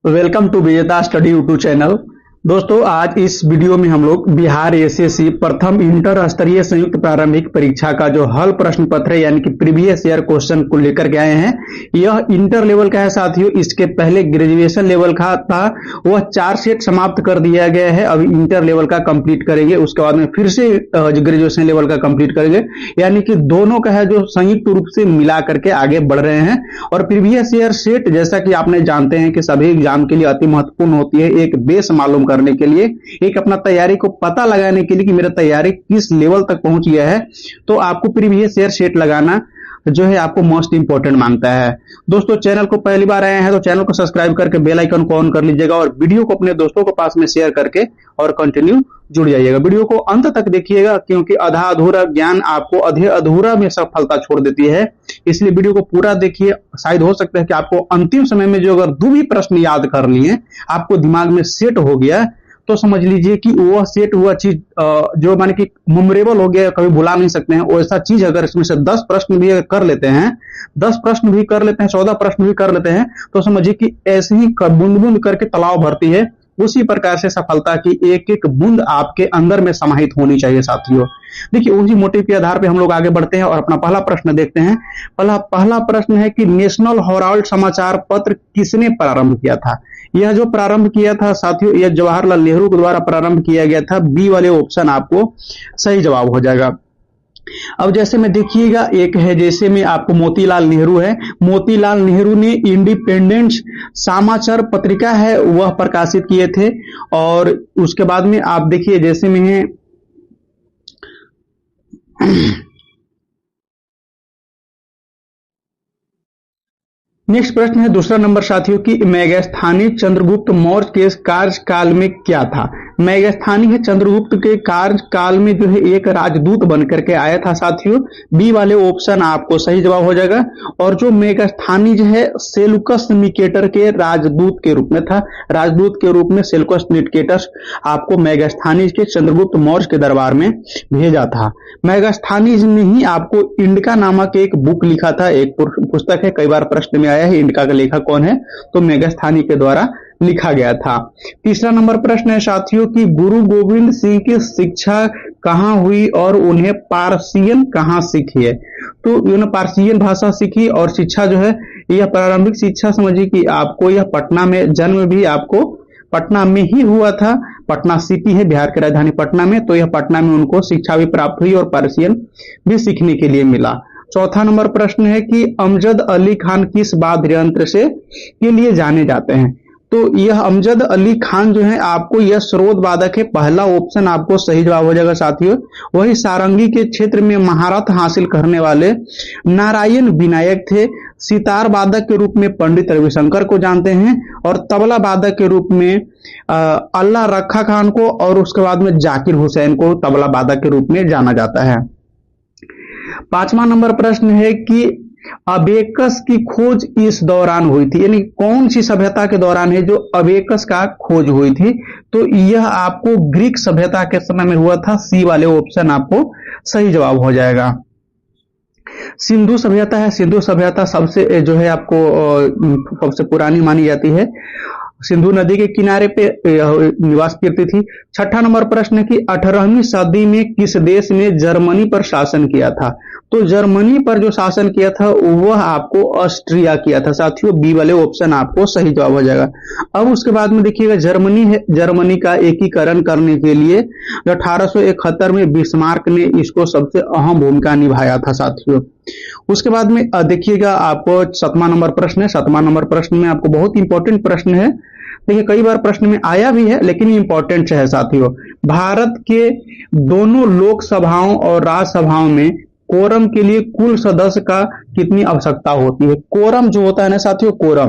Welcome to विजेता study YouTube channel. दोस्तों, आज इस वीडियो में हम लोग बिहार एसएससी प्रथम इंटर स्तरीय संयुक्त प्रारंभिक परीक्षा का जो हल प्रश्न पत्र है यानी कि प्रीवियस ईयर क्वेश्चन को लेकर के आए हैं। यह इंटर लेवल का है साथियों। इसके पहले ग्रेजुएशन लेवल का था, वह 4 सेट समाप्त कर दिया गया है। अभी इंटर लेवल का कंप्लीट करेंगे, उसके बाद में फिर से ग्रेजुएशन लेवल का कंप्लीट करेंगे, यानी कि दोनों का है जो संयुक्त रूप से मिला करके आगे बढ़ रहे हैं। और प्रीवियस ईयर सेट जैसा कि आपने जानते हैं कि सभी एग्जाम के लिए अति महत्वपूर्ण होती है। एक बेस मालूम करने के लिए, एक अपना तैयारी को पता लगाने के लिए कि मेरा तैयारी किस लेवल तक पहुंच गया है, तो आपको प्रीवियस ईयर सेट लगाना जो है आपको मोस्ट इंपोर्टेंट मांगता है। दोस्तों, चैनल को पहली बार आए हैं तो चैनल को सब्सक्राइब करके बेल आइकन को ऑन कर लीजिएगा और वीडियो को अपने दोस्तों के पास में शेयर करके और कंटिन्यू जुड़ जाइएगा। वीडियो को अंत तक देखिएगा, क्योंकि आधा अधूरा ज्ञान आपको आधे अधूरा में सफलता छोड़ देती है। इसलिए वीडियो को पूरा देखिए। शायद हो सकता है कि आपको अंतिम समय में जो अगर 2 भी प्रश्न याद कर लिए, आपको दिमाग में सेट हो गया, तो समझ लीजिए कि वह सेट हुआ चीज जो माने कि मेमोरेबल हो गया, कभी भुला नहीं सकते हैं। वैसा चीज अगर इसमें से 10 प्रश्न भी कर लेते हैं, 10 प्रश्न भी कर लेते हैं, 14 प्रश्न भी कर लेते हैं, तो समझिए कि ऐसे ही बूंद बूंद करके तालाब भरती है। उसी प्रकार से सफलता की एक एक बूंद आपके अंदर में समाहित होनी चाहिए साथियों। देखिए, उसी मोटिव के आधार पे हम लोग आगे बढ़ते हैं और अपना पहला प्रश्न देखते हैं। पहला प्रश्न है कि नेशनल हेराल्ड समाचार पत्र किसने प्रारंभ किया था? यह जो प्रारंभ किया था साथियों, यह जवाहरलाल नेहरू के द्वारा प्रारंभ किया गया था। बी वाले ऑप्शन आपको सही जवाब हो जाएगा। अब जैसे में देखिएगा, एक है जैसे में आपको मोतीलाल नेहरू है। मोतीलाल नेहरू ने इंडिपेंडेंस समाचार पत्रिका है वह प्रकाशित किए थे। और उसके बाद में आप देखिए जैसे में है नेक्स्ट प्रश्न है दूसरा नंबर साथियों की मेगास्थानी चंद्रगुप्त मौर्य के कार्यकाल में क्या था? मेगास्थानी है चंद्रगुप्त के कार्यकाल में जो है एक राजदूत बनकर के आया था साथियों। बी वाले ऑप्शन आपको सही जवाब हो जाएगा। और जो मेगास्थानी जो है सेल्यूकस निकेटर के राजदूत के रूप में था। राजदूत के रूप में सेल्यूकस निकेटर आपको मेगास्थानी के चंद्रगुप्त मौर्य के दरबार में भेजा था। मेगास्थानी ने ही आपको इंडिका नामक एक बुक लिखा था, एक पुस्तक है, कई बार प्रश्न में आया है इंडिका का लेखक कौन है, तो मेगास्थानी के द्वारा लिखा गया था। तीसरा नंबर प्रश्न है साथियों कि गुरु गोविंद सिंह की शिक्षा कहां हुई और उन्हें पारसियन कहां सीखी है? तो उन्होंने पारसियन भाषा सीखी और शिक्षा जो है यह प्रारंभिक शिक्षा समझिए कि आपको यह पटना में, जन्म भी आपको पटना में ही हुआ था। पटना सिटी है बिहार की राजधानी पटना में, तो यह पटना में उनको शिक्षा भी प्राप्त हुई और पारसियन भी सीखने के लिए मिला। चौथा नंबर प्रश्न है कि अमजद अली खान किस वाद्य यंत्र से के लिए जाने जाते हैं? तो यह अमजद अली खान जो है आपको यह स्रोत वादक है। पहला ऑप्शन आपको सही जवाब हो जाएगा साथियों। वही सारंगी के क्षेत्र में महारत हासिल करने वाले नारायण विनायक थे। सितार वादक के रूप में पंडित रविशंकर को जानते हैं और तबला वादक के रूप में अल्लाह रखा खान को और उसके बाद में जाकिर हुसैन को तबला वादक के रूप में जाना जाता है। 5वां नंबर प्रश्न है कि अबेकस की खोज इस दौरान हुई थी, यानी कौन सी सभ्यता के दौरान है जो अबेकस का खोज हुई थी? तो यह आपको ग्रीक सभ्यता के समय में हुआ था। सी वाले ऑप्शन आपको सही जवाब हो जाएगा। सिंधु सभ्यता है, सिंधु सभ्यता सबसे जो है आपको सबसे पुरानी मानी जाती है। सिंधु नदी के किनारे पे निवास करती थी। 6ठा नंबर प्रश्न है कि 18वीं सदी में किस देश ने जर्मनी पर शासन किया था? तो जर्मनी पर जो शासन किया था वह आपको ऑस्ट्रिया किया था साथियों। बी वाले ऑप्शन आपको सही जवाब हो जाएगा। अब उसके बाद में देखिएगा जर्मनी है, जर्मनी का एकीकरण करने के लिए 1871 में बिस्मार्क ने इसको सबसे अहम भूमिका निभाया था साथियों। उसके बाद में देखिएगा आपको 7वां नंबर प्रश्न है। 7वां नंबर प्रश्न में आपको बहुत इंपॉर्टेंट प्रश्न है। देखिए, कई बार प्रश्न में आया भी है लेकिन इंपॉर्टेंट है साथियों। भारत के दोनों लोकसभाओं और राज्यसभाओं में कोरम के लिए कुल सदस्य का कितनी आवश्यकता होती है? कोरम जो होता है ना साथियों, कोरम,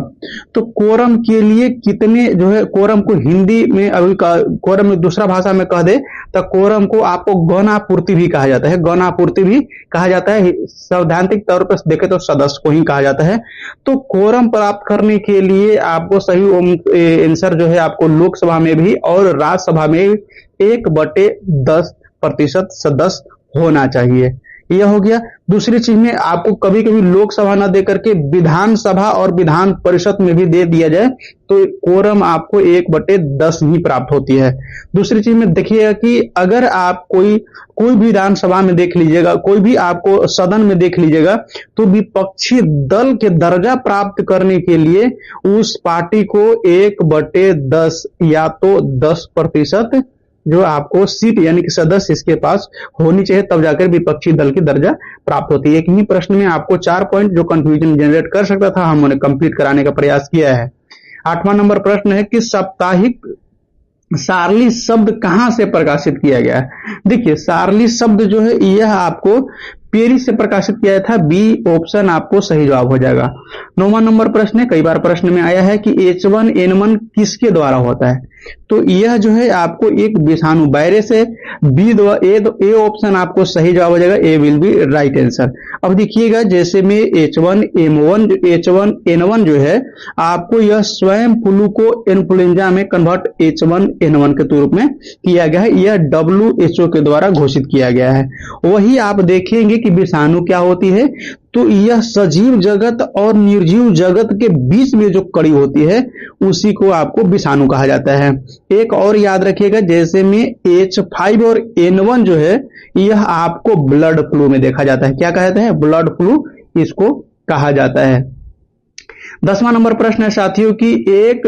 तो कोरम के लिए कितने जो है, कोरम को हिंदी में अभी कोरम में दूसरा भाषा में कह दे तो कोरम को आपको गणापूर्ति भी कहा जाता है। गणापूर्ति भी कहा जाता है। सैद्धांतिक तौर पर देखे तो सदस्य को ही कहा जाता है। तो कोरम प्राप्त करने के लिए आपको सही आंसर जो है आपको लोकसभा में भी और राज्यसभा में 1/10% सदस्य होना चाहिए। यह हो गया। दूसरी चीज में आपको कभी कभी लोकसभा न दे करके विधानसभा और विधान परिषद में भी दे दिया जाए तो कोरम आपको 1/10 ही प्राप्त होती है। दूसरी चीज में देखिएगा कि अगर आप कोई भी विधानसभा में देख लीजिएगा, कोई भी आपको सदन में देख लीजिएगा, तो विपक्षी दल के दर्जा प्राप्त करने के लिए उस पार्टी को 1/10 या तो 10% जो आपको सीट यानी कि सदस्य इसके पास होनी चाहिए, तब जाकर विपक्षी दल की दर्जा प्राप्त होती है। एक ही प्रश्न में आपको 4 पॉइंट जो कंफ्यूजन जनरेट कर सकता था, हमने कंप्लीट कराने का प्रयास किया है। 8वां नंबर प्रश्न है कि साप्ताहिक सारली शब्द कहां से प्रकाशित किया गया है। देखिए, सारली शब्द जो है यह आपको पेरिस से प्रकाशित किया था। बी ऑप्शन आपको सही जवाब हो जाएगा। 9वां नंबर प्रश्न है, कई बार प्रश्न में आया है कि H1N1 किसके द्वारा होता है, तो यह जो है आपको एक विषाणु वायरस है। ए ऑप्शन आपको सही जवाब हो जाएगा, A will be right answer. अब देखिएगा, जैसे में H1N1 जो है आपको यह स्वयं फ्लू को इन्फ्लुएंजा में कन्वर्ट H1N1 के रूप में किया गया है। यह WHO के द्वारा घोषित किया गया है। वही आप देखेंगे कि विषाणु क्या होती है, तो यह सजीव जगत और निर्जीव जगत के बीच में जो कड़ी होती है उसी को आपको विषाणु कहा जाता है। एक और याद रखिएगा, जैसे में H5 और N1 जो है यह आपको ब्लड फ्लू में देखा जाता है। क्या कहते हैं? ब्लड फ्लू इसको कहा जाता है। 10वां नंबर प्रश्न है साथियों कि एक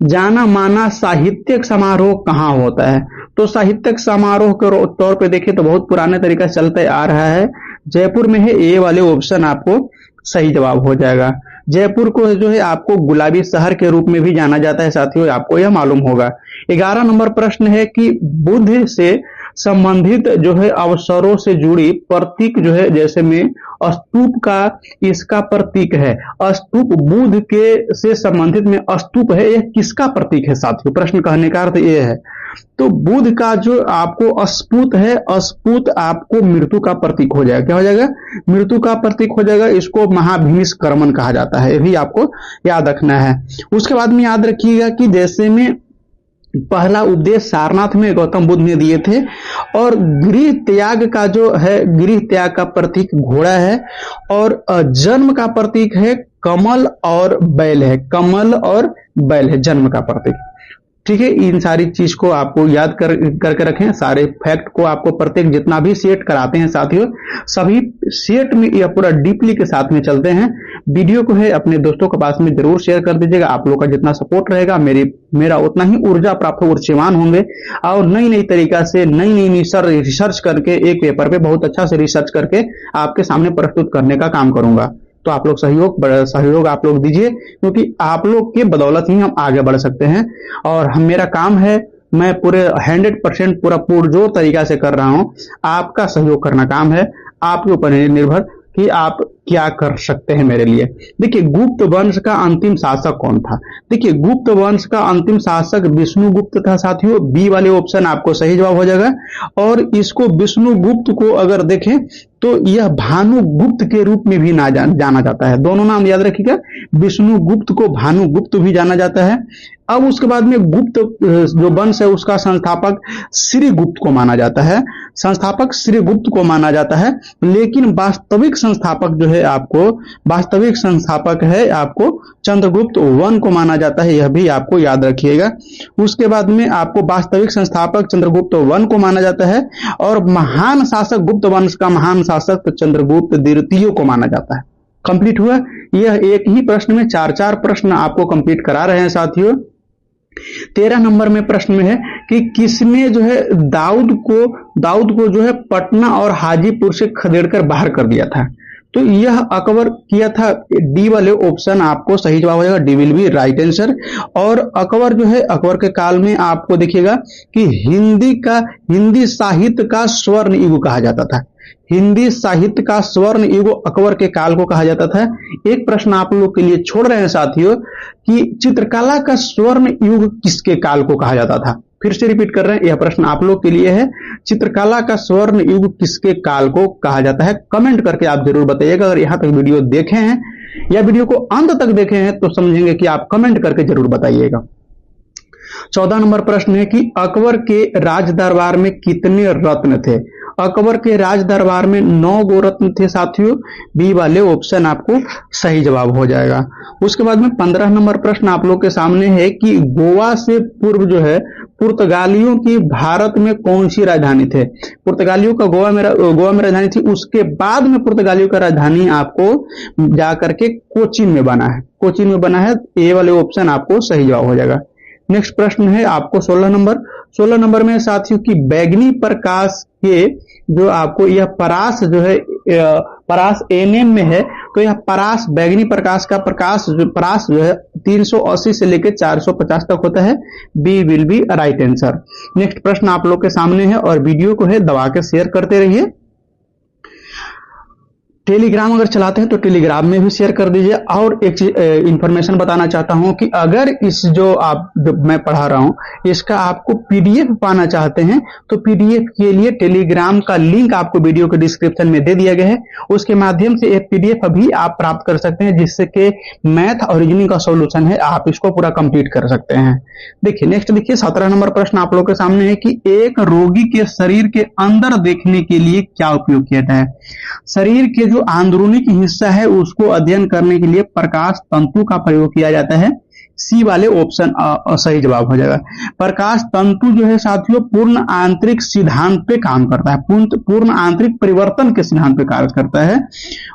जाना माना साहित्यिक समारोह कहाँ होता है, तो साहित्यिक समारोह के तौर पे देखें तो बहुत पुराने तरीका से चलते आ रहा है, जयपुर में है। ए वाले ऑप्शन आपको सही जवाब हो जाएगा। जयपुर को जो है आपको गुलाबी शहर के रूप में भी जाना जाता है साथियों, आपको यह मालूम होगा। 11 नंबर प्रश्न है कि बुद्ध से संबंधित जो है अवसरों से जुड़ी प्रतीक जो है, जैसे में स्तूप का इसका प्रतीक है। स्तूप बुद्ध के से संबंधित में स्तूप है, यह किसका प्रतीक है साथियों? प्रश्न कहने का अर्थ यह है, तो बुद्ध का जो आपको स्पूत है, स्पूत आपको मृत्यु का प्रतीक हो जाएगा। क्या हो जाएगा? मृत्यु का प्रतीक हो जाएगा। इसको महाभीष्मकर्मण कहा जाता है, ये भी आपको याद रखना है। उसके बाद में याद रखिएगा कि जैसे में पहला उपदेश सारनाथ में गौतम बुद्ध ने दिए थे, और गृह त्याग का जो है, गृह त्याग का प्रतीक घोड़ा है, और जन्म का प्रतीक है कमल और बैल है। कमल और बैल है जन्म का प्रतीक। ठीक है, इन सारी चीज को आपको याद करके रखें। सारे फैक्ट को आपको प्रत्येक जितना भी सेट कराते हैं साथियों, सभी सेट में यह पूरा डीपली के साथ में चलते हैं। वीडियो को है अपने दोस्तों के पास में जरूर शेयर कर दीजिएगा। आप लोग का जितना सपोर्ट रहेगा मेरा उतना ही ऊर्जा प्राप्त ऊर्जावान होंगे, और नई तरीका से नई रिसर्च करके एक पेपर पे बहुत अच्छा से रिसर्च करके आपके सामने प्रस्तुत करने का काम करूंगा। तो आप लोग सहयोग आप लोग दीजिए, क्योंकि आप लोग के बदौलत ही हम आगे बढ़ सकते हैं। और मेरा काम है, मैं पूरे 100% पूरा पुरजोर तरीका से कर रहा हूं। आपका सहयोग करना काम है, आपके ऊपर निर्भर कि आप क्या कर सकते हैं मेरे लिए। देखिए, गुप्त वंश का अंतिम शासक कौन था? देखिए, गुप्त वंश का अंतिम शासक विष्णुगुप्त था साथियों। बी वाले ऑप्शन आपको सही जवाब हो जाएगा। और इसको विष्णुगुप्त को अगर देखें तो यह भानुगुप्त के रूप में भी जाना जाता है। दोनों नाम याद रखिएगा, विष्णुगुप्त को भानुगुप्त भी जाना जाता है। अब उसके बाद में गुप्त जो वंश है उसका संस्थापक श्रीगुप्त को माना जाता है, संस्थापक श्रीगुप्त को माना जाता है। लेकिन वास्तविक संस्थापक जो है आपको चंद्रगुप्त वन को माना जाता है, यह भी आपको याद रखिएगा। उसके बाद में आपको वास्तविक संस्थापक चंद्रगुप्त वन को माना जाता है, और महान शासक गुप्त वंश का महान शासक चंद्रगुप्त द्वितीय को माना जाता है। कंप्लीट हुआ। यह एक ही प्रश्न में 4 प्रश्न आपको कंप्लीट करा रहे हैं साथियों। 13 नंबर में प्रश्न में है कि किसने जो है दाऊद को जो है पटना और हाजीपुर से खदेड़कर बाहर कर दिया था, तो यह अकबर किया था। डी वाले ऑप्शन आपको सही जवाब हो जाएगा, D will be right answer. और अकबर जो है, अकबर के काल में आपको देखिएगा कि हिंदी साहित्य का स्वर्ण युग कहा जाता था। हिंदी साहित्य का स्वर्ण युग अकबर के काल को कहा जाता था। एक प्रश्न आप लोग के लिए छोड़ रहे हैं साथियों कि चित्रकला का स्वर्ण युग किसके काल को कहा जाता था? फिर से रिपीट कर रहे हैं, यह प्रश्न आप लोग के लिए है। चित्रकला का स्वर्ण युग किसके काल को कहा जाता है? कमेंट करके आप जरूर बताइएगा। अगर यहां तक वीडियो देखे हैं या वीडियो को अंत तक देखे हैं तो समझेंगे कि आप कमेंट करके जरूर बताइएगा। 14 नंबर प्रश्न है कि अकबर के राज दरबार में कितने रत्न थे? अकबर के राज दरबार में 9 गोरत्न थे साथियों। बी वाले ऑप्शन आपको सही जवाब हो जाएगा। उसके बाद में 15 नंबर प्रश्न आप लोग के सामने है कि गोवा से पूर्व जो है पुर्तगालियों की भारत में कौन सी राजधानी थे। पुर्तगालियों का गोवा में राजधानी थी, उसके बाद में पुर्तगालियों का राजधानी आपको जाकर के कोचीन में बना है, कोचीन में बना है। ए वाले ऑप्शन आपको सही जवाब हो जाएगा। नेक्स्ट प्रश्न है आपको 16 नंबर में साथियों की बैगनी प्रकाश के जो आपको यह परास जो है परास एनएम में है, तो यह परास बैगनी प्रकाश का परास जो है 380 से लेकर 450 तक होता है। B will be right answer. Next प्रश्न आप लोग के सामने है और वीडियो को है दबा के शेयर करते रहिए। टेलीग्राम अगर चलाते हैं तो टेलीग्राम में भी शेयर कर दीजिए। और एक चीज इंफॉर्मेशन बताना चाहता हूं कि अगर इस जो मैं पढ़ा रहा हूं इसका आपको पीडीएफ पाना चाहते हैं तो पीडीएफ के लिए टेलीग्राम का लिंक आपको वीडियो के डिस्क्रिप्शन में दे दिया गया है। उसके माध्यम से एक पीडीएफ अभी आप प्राप्त कर सकते हैं, जिससे कि मैथ और रीजनिंग का सॉल्यूशन है, आप इसको पूरा कंप्लीट कर सकते हैं। देखिए नेक्स्ट देखिए 17 नंबर प्रश्न आप लोग के सामने है कि एक रोगी के शरीर के अंदर देखने के लिए क्या उपयोग किया जाता है। शरीर के जो आंदरूनी की हिस्सा है उसको अध्ययन करने के लिए प्रकाश तंतु का प्रयोग किया जाता है। सी वाले ऑप्शन सही जवाब हो जाएगा। प्रकाश तंतु जो है साथियों पूर्ण आंतरिक सिद्धांत पे काम करता है, पूर्ण आंतरिक परिवर्तन के सिद्धांत पे कार्य करता है।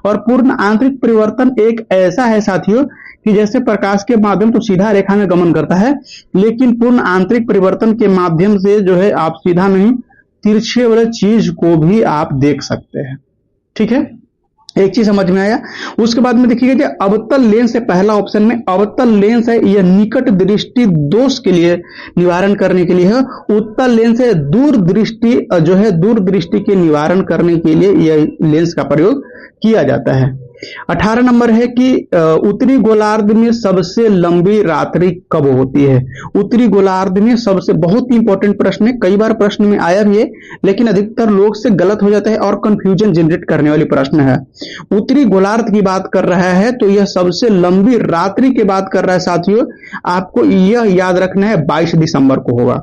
और पूर्ण आंतरिक परिवर्तन एक ऐसा है साथियों कि जैसे प्रकाश के माध्यम तो सीधा रेखा में गमन करता है, लेकिन पूर्ण आंतरिक परिवर्तन के माध्यम से जो है आप सीधा नहीं तिरछे वाले चीज को भी आप देख सकते हैं। ठीक है, एक चीज समझ में आया। उसके बाद में देखिएगा जो अवतल लेंस है, पहला ऑप्शन में अवतल लेंस है, यह निकट दृष्टि दोष के लिए निवारण करने के लिए है। उत्तल लेंस है दूर दृष्टि जो है दूर दृष्टि के निवारण करने के लिए यह लेंस का प्रयोग किया जाता है। 18 नंबर है कि उत्तरी गोलार्ध में सबसे लंबी रात्रि कब होती है। उत्तरी गोलार्ध में सबसे, बहुत ही इंपॉर्टेंट प्रश्न है, कई बार प्रश्न में आया भी है लेकिन अधिकतर लोग से गलत हो जाता है और कंफ्यूजन जनरेट करने वाली प्रश्न है। उत्तरी गोलार्ध की बात कर रहा है तो यह सबसे लंबी रात्रि की बात कर रहा है साथियों। आपको यह याद रखना है 22 दिसंबर को होगा,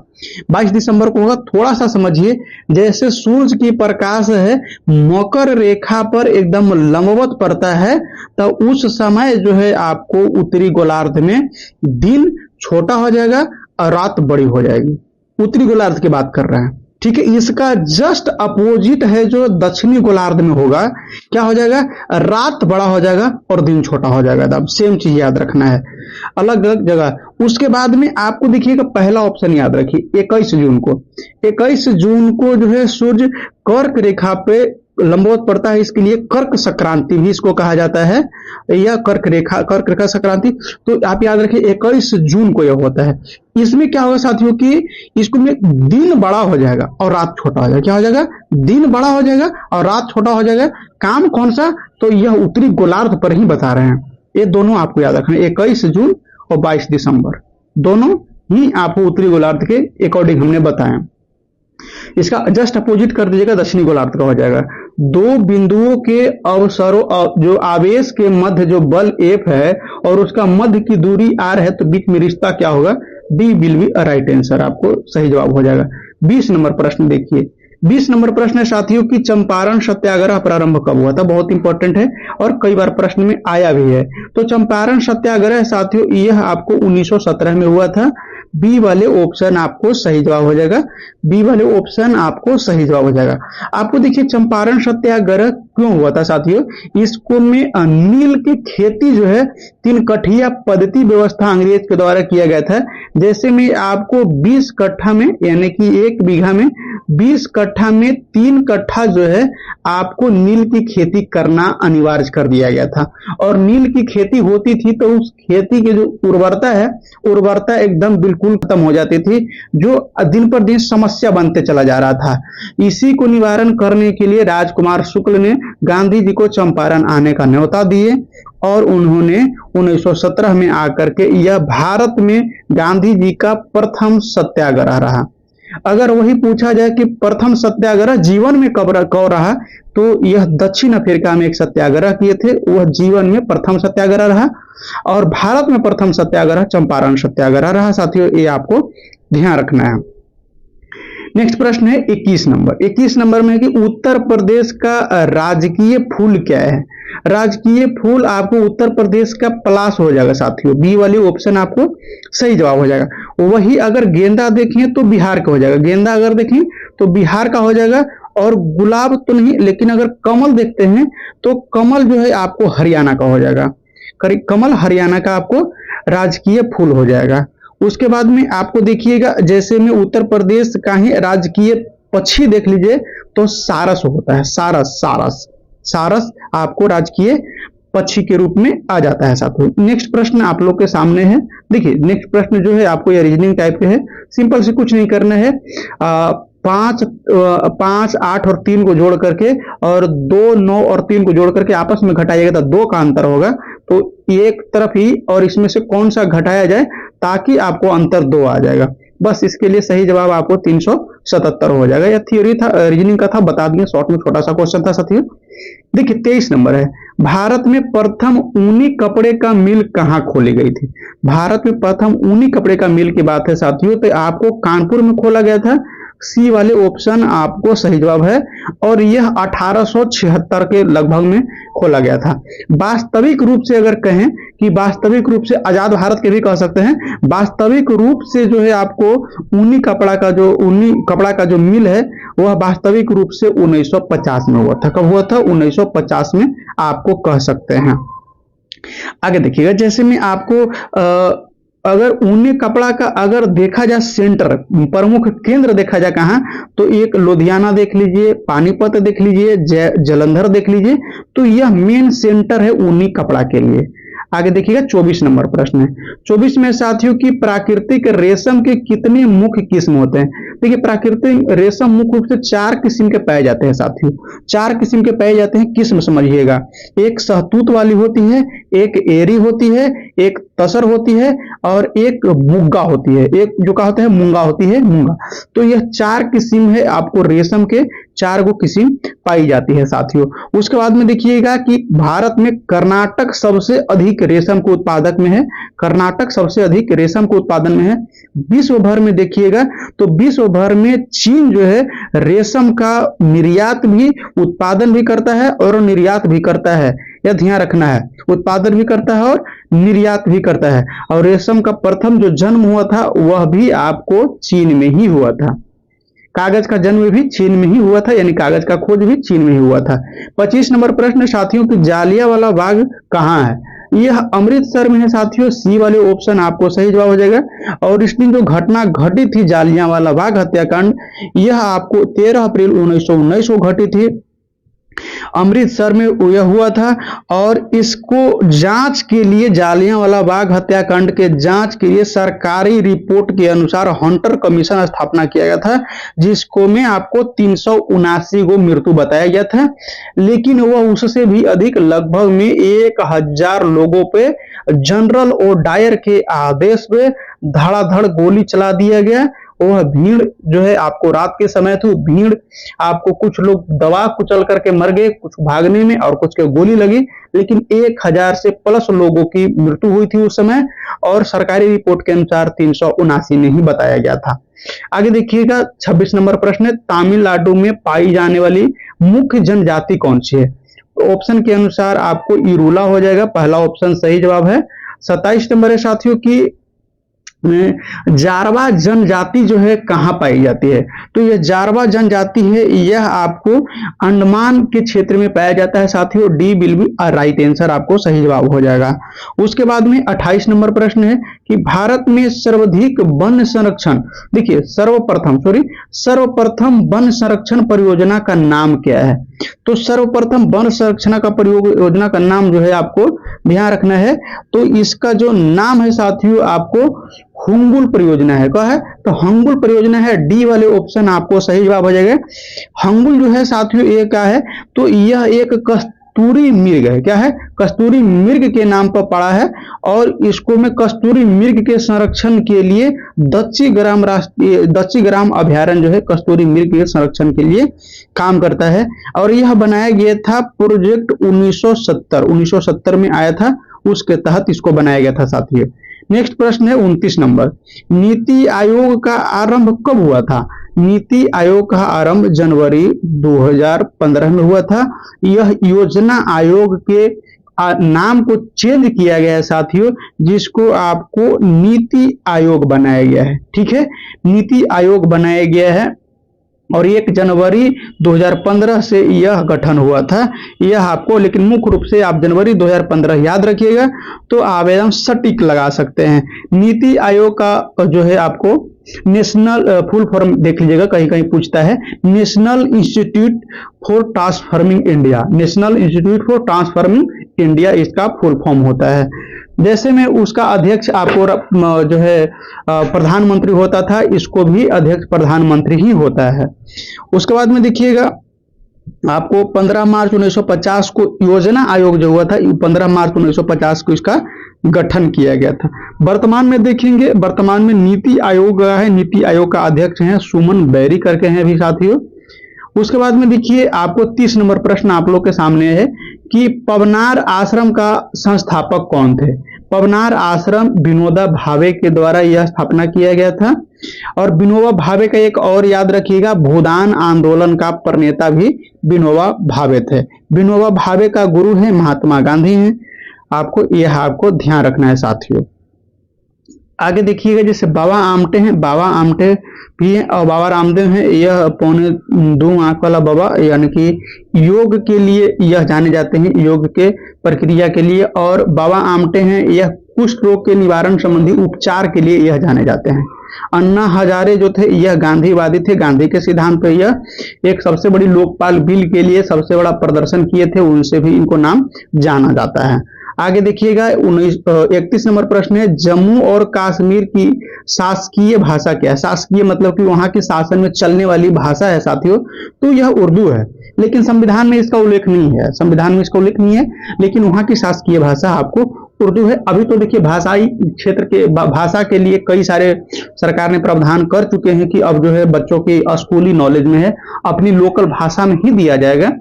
22 दिसंबर को होगा। थोड़ा सा समझिए, जैसे सूरज की प्रकाश है मकर रेखा पर एकदम लंबवत पड़ता है, तो उस समय जो है आपको उत्तरी गोलार्ध में दिन छोटा हो जाएगा और रात बड़ी हो जाएगी। उत्तरी गोलार्ध की बात कर रहे हैं, ठीक है। इसका जस्ट अपोजिट है जो दक्षिणी गोलार्ध में होगा, क्या हो जाएगा, रात बड़ा हो जाएगा और दिन छोटा हो जाएगा। अब सेम चीज याद रखना है, अलग अलग जगह। उसके बाद में आपको देखिएगा पहला ऑप्शन याद रखिए 21 जून को, 21 जून को जो है सूर्य कर्क रेखा पे लंबवत पड़ता है, इसके लिए कर्क संक्रांति भी इसको कहा जाता है, या कर्क रेखा संक्रांति। तो आप याद रखिए 21 जून को यह होता है। इसमें क्या होगा साथियों कि इसको में दिन बड़ा हो जाएगा और रात छोटा हो जाएगा। क्या हो जाएगा, दिन बड़ा हो जाएगा और रात छोटा हो जाएगा। काम कौन सा, तो यह उत्तरी गोलार्ध पर ही बता रहे हैं। ये दोनों आपको याद रखना है, 21 जून और 22 दिसंबर दोनों ही आपको उत्तरी गोलार्ध के अकॉर्डिंग हमने बताया। इसका जस्ट अपोजिट कर दीजिएगा, दक्षिणी गोलार्ध का हो जाएगा। दो बिंदुओं के अवसरों जो आवेश के मध्य जो बल F है और उसका मध्य की दूरी R है, तो बीच में रिश्ता क्या होगा, D will be right answer, आपको सही जवाब हो जाएगा। 20 नंबर प्रश्न देखिए, 20 नंबर प्रश्न है साथियों कि चंपारण सत्याग्रह प्रारंभ कब हुआ था। बहुत इंपॉर्टेंट है और कई बार प्रश्न में आया भी है। तो चंपारण सत्याग्रह साथियों यह आपको 1917 में हुआ था। बी वाले ऑप्शन आपको सही जवाब हो जाएगा, बी वाले ऑप्शन आपको सही जवाब हो जाएगा। आपको देखिए चंपारण सत्याग्रह क्यों हुआ था साथियों, इसको में नील की खेती जो है 3 कठिया पद्धति व्यवस्था अंग्रेज के द्वारा किया गया था। जैसे में आपको 20 कट्ठा में यानी कि 1 बीघा में 20 कट्ठा में 3 कट्ठा जो है आपको नील की खेती करना अनिवार्य कर दिया गया था। और नील की खेती होती थी तो उस खेती की जो उर्वरता है, उर्वरता एकदम बिल्कुल खत्म हो जाती थी, जो दिन पर दिन समस्या बनते चला जा रहा था। इसी को निवारण करने के लिए राजकुमार शुक्ल ने गांधी जी को चंपारण आने का न्योता दिए और उन्होंने 1917 में आकर के यह भारत में गांधी जी का प्रथम सत्याग्रह रहा। अगर वही पूछा जाए कि प्रथम सत्याग्रह जीवन में कब रहा, तो यह दक्षिण अफ्रीका में एक सत्याग्रह किए थे, वह जीवन में प्रथम सत्याग्रह रहा। और भारत में प्रथम सत्याग्रह चंपारण सत्याग्रह रहा साथियों, ये आपको ध्यान रखना है। नेक्स्ट प्रश्न है 21 नंबर। 21 नंबर में है कि उत्तर प्रदेश का राजकीय फूल क्या है। राजकीय फूल आपको उत्तर प्रदेश का पलाश हो जाएगा साथियों, बी वाली ऑप्शन आपको सही जवाब हो जाएगा। वही अगर गेंदा देखें तो बिहार का हो जाएगा, गेंदा अगर देखें तो बिहार का हो जाएगा। और गुलाब तो नहीं, लेकिन अगर कमल देखते हैं तो कमल जो है आपको हरियाणा का हो जाएगा, कमल हरियाणा का आपको राजकीय फूल हो जाएगा। उसके बाद में आपको देखिएगा, जैसे में उत्तर प्रदेश का ही राजकीय पक्षी देख लीजिए तो सारस होता है, सारस सारस सारस आपको राजकीय पक्षी के रूप में आ जाता है साथियों। नेक्स्ट प्रश्न आप लोग के सामने है। देखिए नेक्स्ट प्रश्न जो है आपको ये रीजनिंग टाइप के है, सिंपल से कुछ नहीं करना है। 5, 8 और 3 को जोड़ करके और 2, 9 और 3 को जोड़ करके आपस में घटाइएगा तो 2 का अंतर होगा, तो एक तरफ ही और इसमें से कौन सा घटाया जाए ताकि आपको अंतर 2 आ जाएगा। बस इसके लिए सही जवाब आपको 377 हो जाएगा। यह थ्योरी था, रीजनिंग का था, बता दिए शॉर्ट में, छोटा सा क्वेश्चन था साथियों। देखिए 23 नंबर है, भारत में प्रथम ऊनी कपड़े का मिल कहां खोली गई थी। भारत में प्रथम ऊनी कपड़े का मिल की बात है साथियों, तो आपको कानपुर में खोला गया था, सी वाले ऑप्शन आपको सही जवाब है। और यह 1876 के लगभग में खोला गया था। वास्तविक रूप से अगर कहें कि वास्तविक रूप से आजाद भारत के भी कह सकते हैं, वास्तविक रूप से जो है आपको ऊनी कपड़ा का जो मिल है वह वास्तविक रूप से 1950 में हुआ था। कब हुआ था? 1950 में आपको कह सकते हैं। आगे देखिएगा, जैसे मैं आपको अगर ऊनी कपड़ा का अगर देखा जाए सेंटर, प्रमुख केंद्र देखा जाए कहां, तो एक लुधियाना देख लीजिए, पानीपत देख लीजिए, जालंधर देख लीजिए, तो यह मेन सेंटर है ऊनी कपड़ा के लिए। आगे देखिएगा 24 नंबर प्रश्न है। 24 में साथियों की प्राकृतिक रेशम के कितने मुख्य किस्म होते हैं। देखिए प्राकृतिक रेशम मुख्य रूप से 4 किस्म के पाए जाते हैं साथियों, 4 किस्म के पाए जाते हैं। किस्म समझिएगा, एक सहतूत वाली होती है, एक एरी होती है, एक तसर होती है और एक मुग्गा होती है, एक जो कहा होता है मूंगा होती है, मूंगा। तो यह 4 किस्म है, आपको रेशम के 4 गो किस्म पाई जाती है साथियों। उसके बाद में देखिएगा कि भारत में कर्नाटक सबसे अधिक रेशम के उत्पादक में है, कर्नाटक सबसे अधिक रेशम के उत्पादन में है। विश्व भर में देखिएगा तो विश्व भर में चीन जो है रेशम का निर्यात भी, उत्पादन भी करता है और निर्यात भी करता है, यह ध्यान रखना है, उत्पादन भी करता है और निर्यात भी करता है। और रेशम का प्रथम जो जन्म हुआ था वह भी आपको चीन में ही हुआ था, कागज का जन्म भी चीन में ही हुआ था, यानी कागज का खोज भी चीन में ही हुआ था। 25 नंबर प्रश्न साथियों कि जालियांवाला बाग कहां है। यह अमृतसर में है साथियों, सी वाले ऑप्शन आपको सही जवाब हो जाएगा। और इस दिन जो घटना घटी थी जालियांवाला बाग हत्याकांड, यह आपको 13 अप्रैल 1919 को घटी थी, अमृतसर में यह हुआ था। और इसको जांच के लिए, जालियांवाला बाग हत्याकांड के जांच के लिए सरकारी रिपोर्ट के अनुसार हंटर कमीशन स्थापना किया गया था, जिसको में आपको 379 गो मृत्यु बताया गया था। लेकिन वह उससे भी अधिक, लगभग में 1000 लोगों पे जनरल ओ डायर के आदेश पे धड़ाधड़ गोली चला दिया गया। वह भीड़ जो है आपको रात के समय थी, भीड़ आपको कुछ लोग दबा कुचल करके मर गए, कुछ भागने में और कुछ के गोली लगी, लेकिन 1000 से प्लस लोगों की मृत्यु हुई थी उस समय। और सरकारी रिपोर्ट के अनुसार 379 में ही बताया गया था। आगे देखिएगा 26 नंबर प्रश्न है, तमिलनाडु में पाई जाने वाली मुख्य जनजाति कौन सी है। ऑप्शन के अनुसार आपको इरूला हो जाएगा, पहला ऑप्शन सही जवाब है। 27 नंबर है साथियों की जारवा जनजाति जो है कहां पाई जाती है। तो यह जारवा जनजाति है, यह आपको अंडमान के क्षेत्र में पाया जाता है साथियों, D will be right answer, आपको सही जवाब हो जाएगा। उसके बाद में 28 नंबर प्रश्न है कि भारत में सर्वाधिक वन संरक्षण, देखिए सर्वप्रथम वन संरक्षण परियोजना का नाम क्या है। तो सर्वप्रथम वन संरक्षण का परियोजना का नाम जो है आपको ध्यान रखना है, तो इसका जो नाम है साथियों आपको हुंगुल परियोजना है। क्या है? तो हुंगुल परियोजना है, डी वाले ऑप्शन आपको सही जवाब हो जाएगा। हुंगुल जो है साथियों ये क्या है, तो यह एक कस्तूरी मृग है। क्या है? कस्तूरी मृग के नाम पर पड़ा है। और इसको में कस्तूरी मृग के संरक्षण के लिए दक्षी ग्राम अभ्यारण्य जो है कस्तूरी मृग के संरक्षण के लिए काम करता है। और यह बनाया गया था प्रोजेक्ट 1970 में आया था, उसके तहत इसको बनाया गया था साथियों। नेक्स्ट प्रश्न है 29 नंबर, नीति आयोग का आरंभ कब हुआ था। नीति आयोग का आरंभ जनवरी 2015 में हुआ था। यह योजना आयोग के नाम को चेंज किया गया है साथियों, जिसको आपको नीति आयोग बनाया गया है। ठीक है, नीति आयोग बनाया गया है और 1 जनवरी 2015 से यह गठन हुआ था। यह आपको, लेकिन मुख्य रूप से आप जनवरी 2015 याद रखिएगा तो आवेदन सटीक लगा सकते हैं। नीति आयोग का जो है आपको नेशनल फुल फॉर्म देख लीजिएगा, कहीं कहीं पूछता है, national institute for transforming India. National institute for transforming India इसका फुल फॉर्म होता है। जैसे में उसका अध्यक्ष आपको जो है प्रधानमंत्री होता था, इसको भी अध्यक्ष प्रधानमंत्री ही होता है। उसके बाद में देखिएगा आपको 15 मार्च 1950 को योजना आयोग जो हुआ था, 15 मार्च 1950 को इसका गठन किया गया था। वर्तमान में देखेंगे, वर्तमान में नीति आयोग है, नीति आयोग का अध्यक्ष हैं सुमन बैरी करके हैं भी साथियों। उसके बाद में देखिए आपको 30 नंबर प्रश्न आप लोग के सामने है कि पवनार आश्रम का संस्थापक कौन थे। पवनार आश्रम विनोबा भावे के द्वारा यह स्थापना किया गया था। और विनोबा भावे का एक और याद रखिएगा, भूदान आंदोलन का प्रणेता भी विनोबा भावे थे। विनोबा भावे का गुरु है महात्मा गांधी हैं। आपको यह आपको ध्यान रखना है साथियों। आगे देखिएगा जैसे बाबा आमटे हैं, बाबा आमटे भी हैं और बाबा रामदेव हैं। यह 2.25 आंख वाला बाबा, यानी कि योग के लिए यह जाने जाते हैं, योग के प्रक्रिया के लिए। और बाबा आमटे हैं, यह कुष्ठ रोग के निवारण संबंधी उपचार के लिए यह जाने जाते हैं। अन्ना हजारे जो थे यह गांधीवादी थे, गांधी के सिद्धांत पर यह एक सबसे बड़ी लोकपाल बिल के लिए सबसे बड़ा प्रदर्शन किए थे, उनसे भी इनको नाम जाना जाता है। आगे देखिएगा 31 नंबर प्रश्न है, जम्मू और कश्मीर की शासकीय भाषा क्या है। शासकीय मतलब कि वहां के शासन में चलने वाली भाषा है साथियों, तो यह उर्दू है। लेकिन संविधान में इसका उल्लेख नहीं है, संविधान में इसका उल्लेख नहीं है, लेकिन वहां की शासकीय भाषा आपको उर्दू है। अभी तो देखिए भाषाई क्षेत्र के भाषा के लिए कई सारे सरकार ने प्रावधान कर चुके हैं कि अब जो है बच्चों की स्कूली नॉलेज में है अपनी लोकल भाषा में ही दिया जाएगा।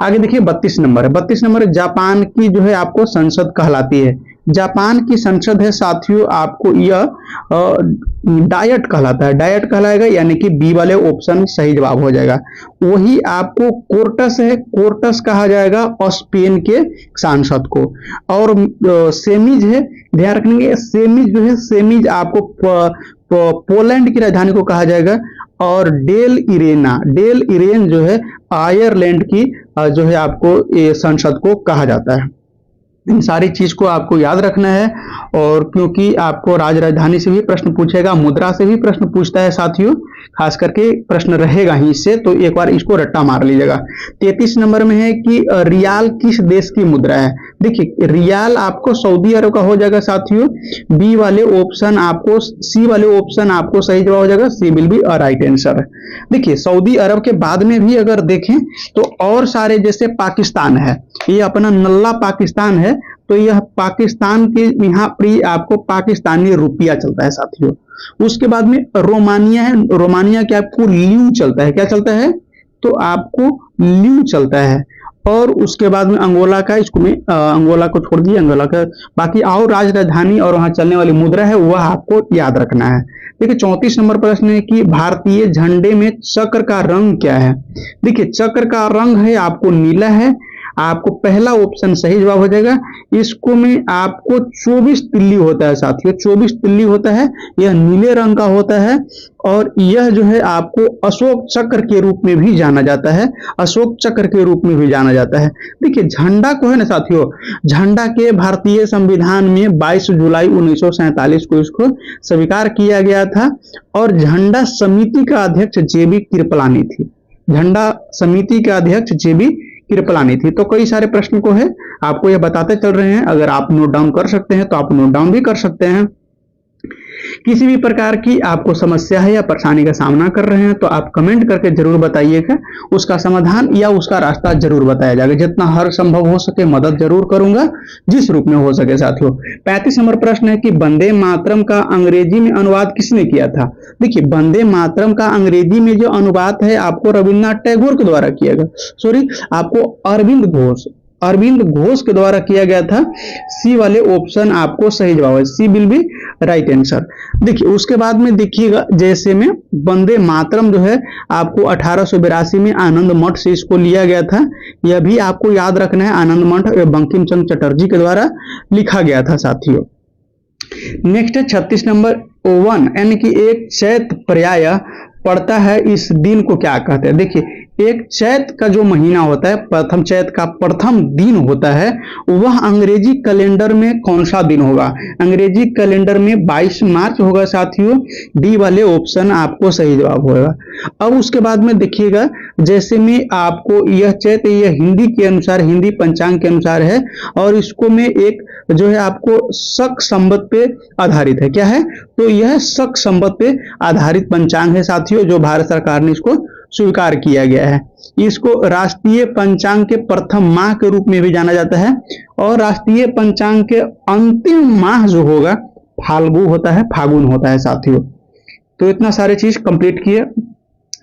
आगे देखिए 32 नंबर है, 32 नंबर जापान की जो है आपको संसद कहलाती है। जापान की संसद है साथियों, आपको यह डायट कहलाता है, डायट कहलाएगा, यानी कि बी वाले ऑप्शन सही जवाब हो जाएगा। वही आपको कोर्टस है, कोर्टस कहा जाएगा स्पेन के सांसद को। और सेमीज है, ध्यान रखेंगे सेमीज जो है, सेमीज आपको पोलैंड की राजधानी को कहा जाएगा। और डेल इरेन जो है आयरलैंड की जो है आपको ये संसद को कहा जाता है। इन सारी चीज को आपको याद रखना है। और क्योंकि आपको राजधानी से भी प्रश्न पूछेगा, मुद्रा से भी प्रश्न पूछता है साथियों, खास करके प्रश्न रहेगा ही इससे, तो एक बार इसको रट्टा मार लीजिएगा। 33 नंबर में है कि रियाल किस देश की मुद्रा है। देखिए रियाल आपको सऊदी अरब का हो जाएगा साथियों। बी वाले ऑप्शन आपको, सी वाले ऑप्शन आपको सही जवाब हो जाएगा, सी विल बी राइट आंसर। देखिए सऊदी अरब के बाद में भी अगर देखें तो और सारे, जैसे पाकिस्तान है, ये अपना नल्ला पाकिस्तान है, तो यह पाकिस्तान के यहाँ पर आपको पाकिस्तानी रुपया चलता है साथियों। उसके बाद में रोमानिया है, रोमानिया के आपको ल्यू चलता है, क्या चलता है, तो आपको ल्यू चलता है। और उसके बाद में अंगोला का, इसको में अंगोला को छोड़ दिए, अंगोला का बाकी और राजधानी और वहां चलने वाली मुद्रा है वह आपको याद रखना है। देखिए 34 नंबर प्रश्न है कि भारतीय झंडे में चक्र का रंग क्या है। देखिए चक्र का रंग है आपको नीला है, आपको पहला ऑप्शन सही जवाब हो जाएगा। इसको में आपको 24 तिल्ली होता है साथियों, 24 तिल्ली होता है, यह नीले रंग का होता है। और यह जो है आपको अशोक चक्र के रूप में भी जाना जाता है, अशोक चक्र के रूप में भी जाना जाता है। देखिए झंडा को है ना साथियों, झंडा के भारतीय संविधान में 22 जुलाई 1947 को इसको स्वीकार किया गया था। और झंडा समिति का अध्यक्ष जेबी कृपलानी थी, झंडा समिति का अध्यक्ष जेबी कृपलानी थी। तो कई सारे प्रश्न को है आपको यह बताते चल रहे हैं, अगर आप नोट डाउन कर सकते हैं तो आप नोट डाउन भी कर सकते हैं। किसी भी प्रकार की आपको समस्या है या परेशानी का सामना कर रहे हैं तो आप कमेंट करके जरूर बताइएगा, उसका समाधान या उसका रास्ता जरूर बताया जाएगा। जितना हर संभव हो सके मदद जरूर करूंगा, जिस रूप में हो सके साथियों। 35 नंबर प्रश्न है कि वंदे मातरम का अंग्रेजी में अनुवाद किसने किया था। देखिए वंदे मातरम का अंग्रेजी में जो अनुवाद है आपको रविन्द्रनाथ टैगोर के द्वारा किया गया, सॉरी आपको अरविंद घोष, अरविंद घोष के द्वारा किया गया था। सी वाले ऑप्शन आपको सही जवाब है, C will be right answer. देखिए उसके बाद में देखिएगा, जैसे में वंदे मातरम जो है आपको 1882 में आनंद मठ से इसको लिया गया था। यह भी आपको याद रखना है, आनंद मठ बंकिम चंद्र चटर्जी के द्वारा लिखा गया था साथियों। नेक्स्ट है 36 नंबर 1, यानी कि एक चैत पर्याय पड़ता है, इस दिन को क्या कहते हैं। देखिए एक चैत का जो महीना होता है, प्रथम चैत का प्रथम दिन होता है, वह अंग्रेजी कैलेंडर में कौन सा दिन होगा। अंग्रेजी कैलेंडर में 22 मार्च होगा साथियों। डी वाले ऑप्शन आपको सही जवाब होगा। अब उसके बाद में देखिएगा, जैसे में आपको यह चैत यह हिंदी के अनुसार, हिंदी पंचांग के अनुसार है, और इसको में एक जो है आपको शक संवत पे आधारित है। क्या है, तो यह शक संवत पे आधारित पंचांग है साथियों, जो भारत सरकार ने इसको स्वीकार किया गया है। इसको राष्ट्रीय पंचांग के प्रथम माह के रूप में भी जाना जाता है, और राष्ट्रीय पंचांग के अंतिम माह जो होगा फाल्गु होता है, फागुन होता है साथियों। तो इतना सारे चीज कंप्लीट किए।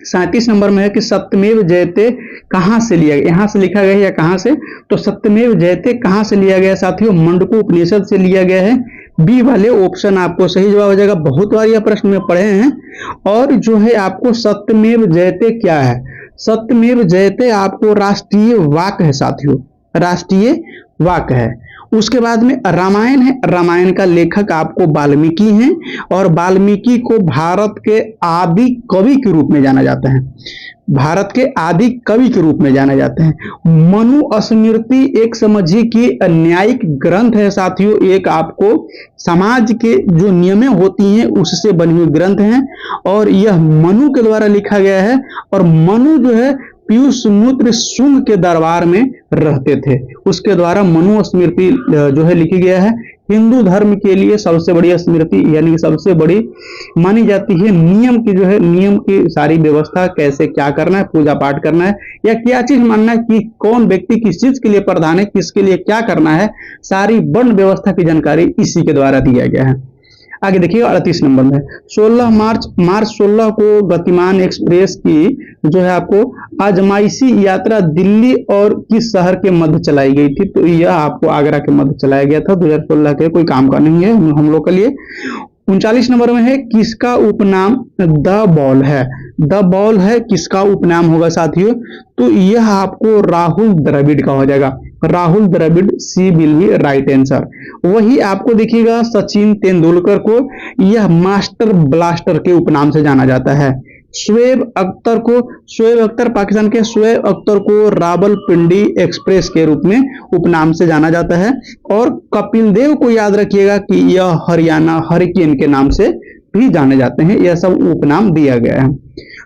37 नंबर में है कि सत्यमेव जयते कहां से लिया गया, यहां से लिखा गया है या कहां से, तो सत्यमेव जयते कहां से लिया गया साथियों, मंडको उपनिषद से लिया गया है। बी वाले ऑप्शन आपको सही जवाब हो जाएगा। बहुत बार यह प्रश्न में पढ़े हैं। और जो है आपको सत्यमेव जयते क्या है, सत्यमेव जयते आपको राष्ट्रीय वाक्य है साथियों, राष्ट्रीय वाक्य है। उसके बाद में रामायण है, रामायण का लेखक आपको वाल्मीकि हैं, और वाल्मीकि को भारत के आदि कवि के रूप में जाना जाता है, भारत के आदि कवि के रूप में जाने जाते हैं। मनु स्मृति एक समझिए कि न्यायिक ग्रंथ है साथियों, एक आपको समाज के जो नियमें होती हैं उससे बनी हुई ग्रंथ है, और यह मनु के द्वारा लिखा गया है। और मनु जो है पीयूष मूत्र शुंग के दरबार में रहते थे, उसके द्वारा मनु स्मृति जो है लिखी गया है। हिंदू धर्म के लिए सबसे बड़ी स्मृति, यानी कि सबसे बड़ी मानी जाती है। नियम की जो है, नियम की सारी व्यवस्था, कैसे क्या करना है, पूजा पाठ करना है या क्या चीज मानना है, कि कौन व्यक्ति किस चीज के लिए प्रधान है, किसके लिए क्या करना है, सारी वर्ण व्यवस्था की जानकारी इसी के द्वारा दिया गया है। आगे देखिए 38 नंबर में 16 मार्च 16 को गतिमान एक्सप्रेस की जो है आपको आजमाइशी यात्रा दिल्ली और किस शहर के मध्य चलाई गई थी, तो यह आपको आगरा के मध्य चलाया गया था। 2016 के कोई काम का नहीं है हम लोग के लिए। 39 नंबर में है किसका उपनाम द बॉल है, द बॉल है किसका उपनाम होगा साथियों, तो यह आपको राहुल द्रविड़ का हो जाएगा, राहुल द्रविड़, सी विल बी राइट आंसर। वही आपको देखिएगा सचिन तेंदुलकर को यह मास्टर ब्लास्टर के उपनाम से जाना जाता है। शोएब अख्तर पाकिस्तान के शोएब अख्तर को रावलपिंडी एक्सप्रेस के रूप में उपनाम से जाना जाता है। और कपिल देव को याद रखिएगा कि यह हरियाणा हरिकेन के नाम से भी जाने जाते हैं, यह सब उपनाम दिया गया है।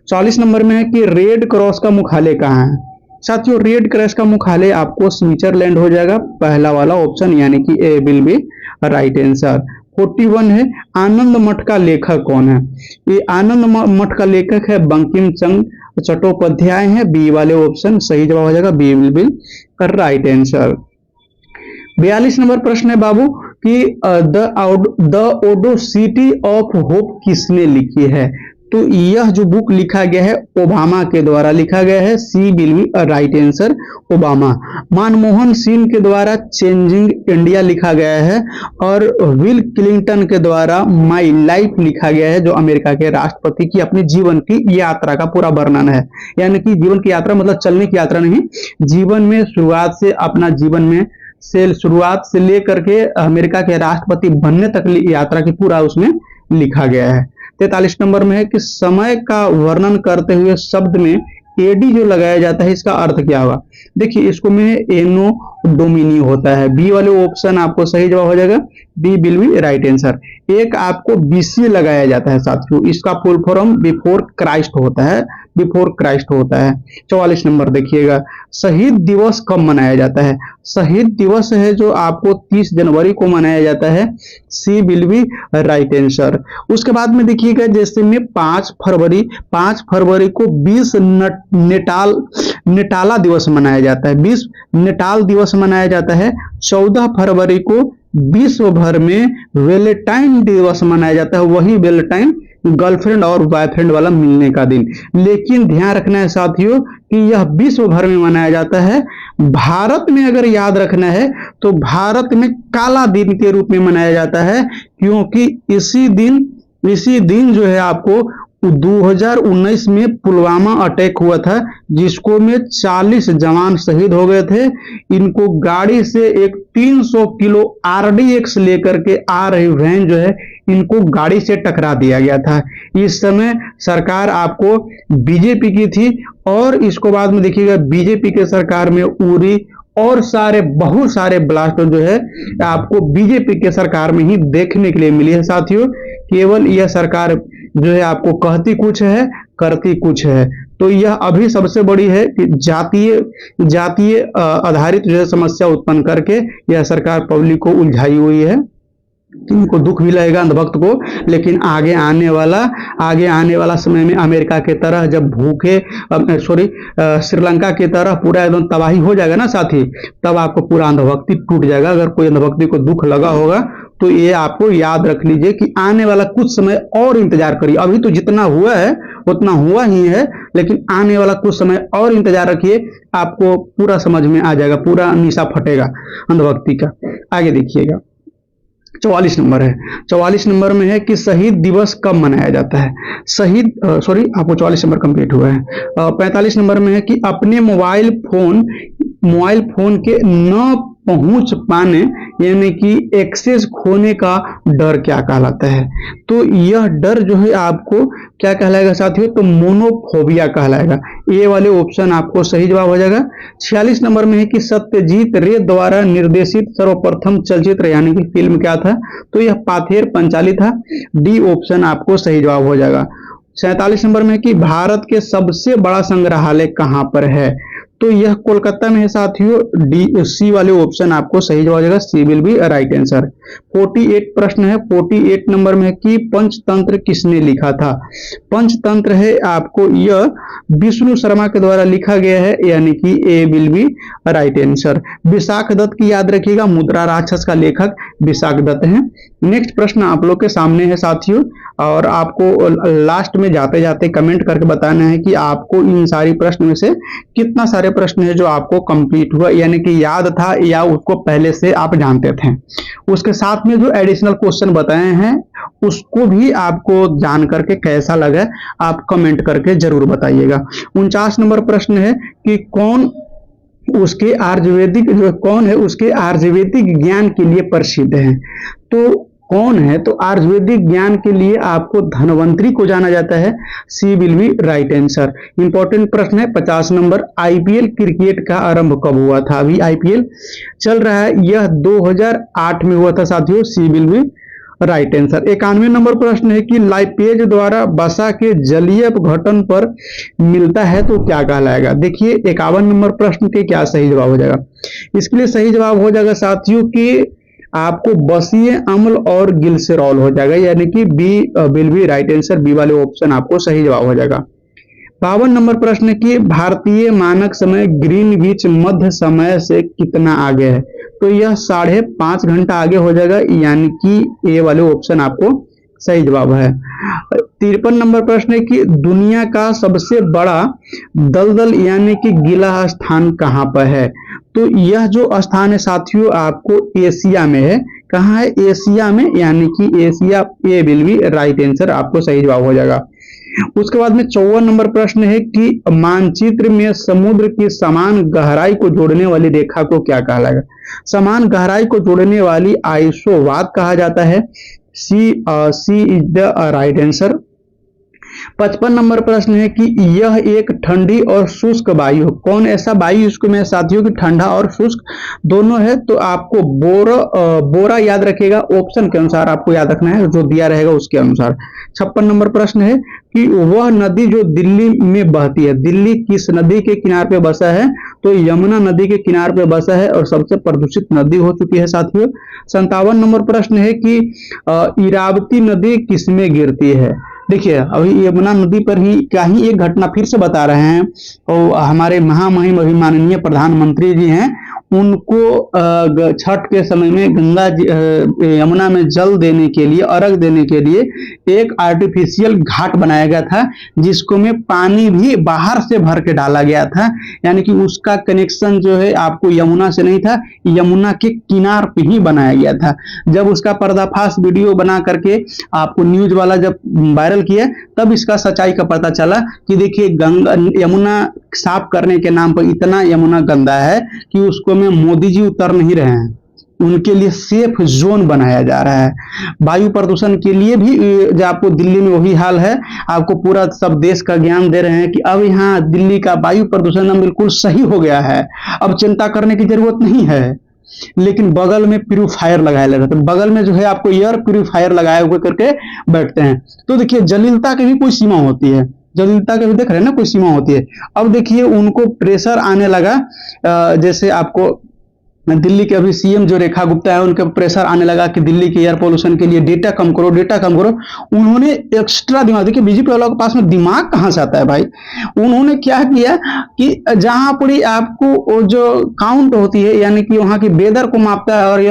40 नंबर में है कि रेड क्रॉस का मुख्यालय कहाँ है साथियों, रेड क्रॉस का मुख्यालय आपको स्विट्जरलैंड हो जाएगा, पहला वाला ऑप्शन, यानी कि A will be right answer. 41 है आनंद मठ का लेखक कौन है, ये आनंद मठ का लेखक है बंकिम चंद्र चट्टोपाध्याय है, बी वाले ऑप्शन सही जवाब हो जाएगा, B will be right answer. 42 नंबर प्रश्न है बाबू कि द ओडेसिटी ऑफ होप किसने लिखी है, तो यह जो बुक लिखा गया है ओबामा के द्वारा लिखा गया है, C will be right answer Obama. Manmohan Singh के द्वारा चेंजिंग इंडिया लिखा गया है, और विल क्लिंटन के द्वारा माई लाइफ लिखा गया है, जो अमेरिका के राष्ट्रपति की अपने जीवन की यात्रा का पूरा वर्णन है। यानी कि जीवन की यात्रा मतलब चलने की यात्रा नहीं, जीवन में शुरुआत से अपना जीवन में शुरुआत से लेकर के अमेरिका के राष्ट्रपति बनने तक यात्रा की पूरा उसमें लिखा गया है। 43 नंबर में है कि समय का वर्णन करते हुए शब्द में एडी जो लगाया जाता है इसका अर्थ क्या होगा, देखिए इसको में एनो डोमिनी होता है, बी वाले ऑप्शन आपको सही जवाब हो जाएगा, B will be right answer. एक आपको बीसी लगाया जाता है साथियों, इसका फुल फॉर्म बिफोर क्राइस्ट होता है, बिफोर क्राइस्ट होता है। 44 नंबर देखिएगा शहीद दिवस कब मनाया जाता है, शहीद दिवस है जो आपको 30 जनवरी को मनाया जाता है, C will be right answer. उसके बाद में देखिएगा जैसे में 5 फरवरी को 20 नेटाला दिवस मनाया जाता है, 20 नेटाल दिवस मनाया जाता है। 14 फरवरी को विश्व भर में वैलेंटाइन दिवस मनाया जाता है, वही वैलेंटाइन गर्लफ्रेंड और बॉयफ्रेंड वाला मिलने का दिन। लेकिन ध्यान रखना है साथियों कि यह विश्व भर में मनाया जाता है। भारत में अगर याद रखना है तो भारत में काला दिन के रूप में मनाया जाता है, क्योंकि इसी दिन जो है आपको 2019 में पुलवामा अटैक हुआ था, जिसको में 40 जवान शहीद हो गए थे। इनको गाड़ी से एक 300 किलो RDX लेकर के आ रही वैन जो है इनको गाड़ी से टकरा दिया गया था। इस समय सरकार आपको बीजेपी की थी, और इसको बाद में देखिएगा बीजेपी के सरकार में उरी और बहुत सारे ब्लास्ट जो है आपको बीजेपी के सरकार में ही देखने के लिए मिली है साथियों। केवल यह सरकार जो है आपको कहती कुछ है करती कुछ है। तो यह अभी सबसे बड़ी है कि जातीय आधारित जो है समस्या उत्पन्न करके यह सरकार पब्लिक को उलझाई हुई है। इनको दुख भी लगेगा अंधभक्त को, लेकिन आगे आने वाला समय में अमेरिका के तरह जब श्रीलंका की तरह पूरा एकदम तबाही हो जाएगा ना साथी, तब आपको पूरा अंधभक्ति टूट जाएगा। अगर कोई अंधभक्ति को दुख लगा होगा तो ये आपको याद रख लीजिए कि आने वाला कुछ समय और इंतजार करिए। अभी तो जितना हुआ है उतना हुआ ही है, लेकिन आने वाला कुछ समय और इंतजार रखिए, आपको पूरा समझ में आ जाएगा, पूरा निशा फटेगा अंधभक्ति का। आगे देखिएगा 44 नंबर है। 44 नंबर में है कि शहीद दिवस कब मनाया जाता है। आपको 44 नंबर कंप्लीट हुआ है। 45 नंबर में है कि अपने मोबाइल फोन के न पहुंच पाने यानी कि एक्सेस खोने का डर क्या कहलाता है। तो यह डर जो है आपको क्या कहलाएगा साथियों, तो मोनोफोबिया कहलाएगा। ये वाले ऑप्शन आपको सही जवाब हो जाएगा। 46 नंबर में है कि सत्यजीत रे द्वारा निर्देशित सर्वप्रथम चलचित्र यानी कि फिल्म क्या था, तो यह पाथेर पंचाली था। डी ऑप्शन आपको सही जवाब हो जाएगा। 47 नंबर में है कि भारत के सबसे बड़ा संग्रहालय कहां पर है, तो यह कोलकाता में है साथियों। सी वाले ऑप्शन आपको सही जवाब हो जाएगा। सी विल बी राइट आंसर। 48 प्रश्न है। 48 नंबर में है कि पंचतंत्र किसने लिखा था। पंचतंत्र है आपको यह विष्णु शर्मा के द्वारा लिखा गया है, यानी कि A will be right answer. Vishakh Dutt की याद रखिएगा, मुद्रा राक्षस का लेखक विशाख दत्त है। नेक्स्ट प्रश्न आप लोग के सामने है साथियों, और आपको लास्ट में जाते जाते कमेंट करके बताना है कि आपको इन सारी प्रश्न में से कितना सारे प्रश्न है जो आपको कंप्लीट हुआ, यानी कि याद था या उसको पहले से आप जानते थे। उसके साथ में जो एडिशनल क्वेश्चन बताए हैं उसको भी आपको जान करके कैसा लगा आप कमेंट करके जरूर बताइएगा। 49 नंबर प्रश्न है कि कौन है उसके आयुर्वेदिक ज्ञान के लिए प्रसिद्ध है। तो कौन है, तो आयुर्वेदिक ज्ञान के लिए आपको धन्वंतरी को जाना जाता है। C will be right answer. Important प्रश्न है 50 नंबर, आईपीएल क्रिकेट का आरंभ कब हुआ था। अभी आईपीएल चल रहा है, यह 2008 में हुआ था साथियों। C will be right answer. 91 number प्रश्न है कि लाइपेज द्वारा वसा के जलीय अपघटन पर मिलता है तो क्या कहलाएगा। देखिए 51 नंबर प्रश्न के क्या सही जवाब हो जाएगा। इसके लिए सही जवाब हो जाएगा साथियों कि आपको बसीय अम्ल और गिल्सेरॉल हो जाएगा, यानी कि B will be right answer. B वाले ऑप्शन आपको सही जवाब हो जाएगा। 52 नंबर प्रश्न की भारतीय मानक समय ग्रीनविच मध्य समय से कितना आगे है, तो यह 5.5 घंटा आगे हो जाएगा, यानी कि ए वाले ऑप्शन आपको सही जवाब है। 53 नंबर प्रश्न है कि दुनिया का सबसे बड़ा दलदल यानी कि गीला स्थान कहां पर है, तो यह जो स्थान है साथियों आपको एशिया में है। कहां है, एशिया में, यानी कि Asia. A will be right answer, आपको सही जवाब हो जाएगा। उसके बाद में 54 नंबर प्रश्न है कि मानचित्र में समुद्र की समान गहराई को जोड़ने वाली रेखा को क्या कहलाएगा। समान गहराई को जोड़ने वाली आइसोवाद कहा जाता है। C is the right answer. 55 number प्रश्न है कि यह एक ठंडी और शुष्क वायु, कौन ऐसा वायु इसको में साथियों की ठंडा और शुष्क दोनों है, तो आपको बोरा याद रखिएगा। ऑप्शन के अनुसार आपको याद रखना है, जो दिया रहेगा उसके अनुसार। 56 नंबर प्रश्न है कि वह नदी जो दिल्ली में बहती है, दिल्ली किस नदी के किनारे पे बसा है, तो यमुना नदी के किनारे पे बसा है और सबसे प्रदूषित नदी हो चुकी है साथियों। 57 नंबर प्रश्न है कि इरावती नदी किसमें गिरती है। देखिए अभी यमुना नदी पर ही क्या ही एक घटना फिर से बता रहे हैं, और हमारे महामहिम अभिमाननीय प्रधानमंत्री जी हैं, उनको छठ के समय में यमुना में जल देने के लिए, अर्घ देने के लिए एक आर्टिफिशियल घाट बनाया गया था, जिसको में पानी भी बाहर से भर के डाला गया था। यानी कि उसका कनेक्शन जो है आपको यमुना से नहीं था, यमुना के किनार पे ही बनाया गया था। जब उसका पर्दाफाश वीडियो बना करके आपको न्यूज वाला जब वायरल किया, तब इसका सच्चाई का पता चला कि देखिए गंगा यमुना साफ करने के नाम पर इतना यमुना गंदा है कि उसको में मोदी जी उतर नहीं रहे हैं, उनके लिए सेफ जोन बनाया जा रहा है। वायु प्रदूषण के लिए भी जो आपको दिल्ली में वही हाल है, आपको पूरा सब देश का ज्ञान दे रहे हैं कि अब यहाँ दिल्ली का वायु प्रदूषण बिल्कुल सही हो गया है, अब चिंता करने की जरूरत नहीं है। लेकिन बगल में प्यूरिफायर लगाया रहता है, बगल में जो है आपको एयर प्यूरिफायर लगाए हुए करके बैठते हैं। तो देखिए जलीलता की भी कोई सीमा होती है, जलीलता के भी देख रहे हैं ना, कोई सीमा होती है। अब देखिए उनको प्रेशर आने लगा, जैसे आपको दिल्ली के अभी सीएम जो रेखा गुप्ता है, उनके प्रेशर आने लगा कि दिल्ली के एयर पोल्यूशन के लिए डेटा कम करो, डेटा कम करो। उन्होंने एक्स्ट्रा दिमाग, देखिए बीजेपी वालों के पास में दिमाग कहां से आता है भाई। उन्होंने क्या किया कि जहां पर आपको जो काउंट होती है, यानी कि वहां की वेदर को मापता है और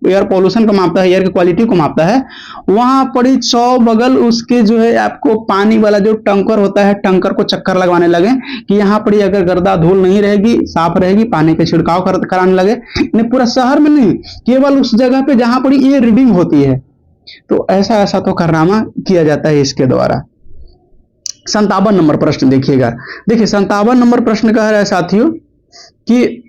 एयर पोल्यूशन को मापता है, एयर की क्वालिटी को मापता है, वहां पड़ी 100 बगल उसके जो है आपको पानी वाला जो टंकर होता है, टंकर को चक्कर लगवाने लगे कि यहाँ पड़ी अगर गर्दा धूल नहीं रहेगी, साफ रहेगी, पानी का छिड़काव कराने लगे। नहीं, पूरा शहर में नहीं, केवल उस जगह पे जहां पड़ी ये रीडिंग होती है। तो ऐसा ऐसा तो कारनामा किया जाता है इसके द्वारा। 57 नंबर प्रश्न देखिएगा। देखिए 57 नंबर प्रश्न कह रहा है साथियों कि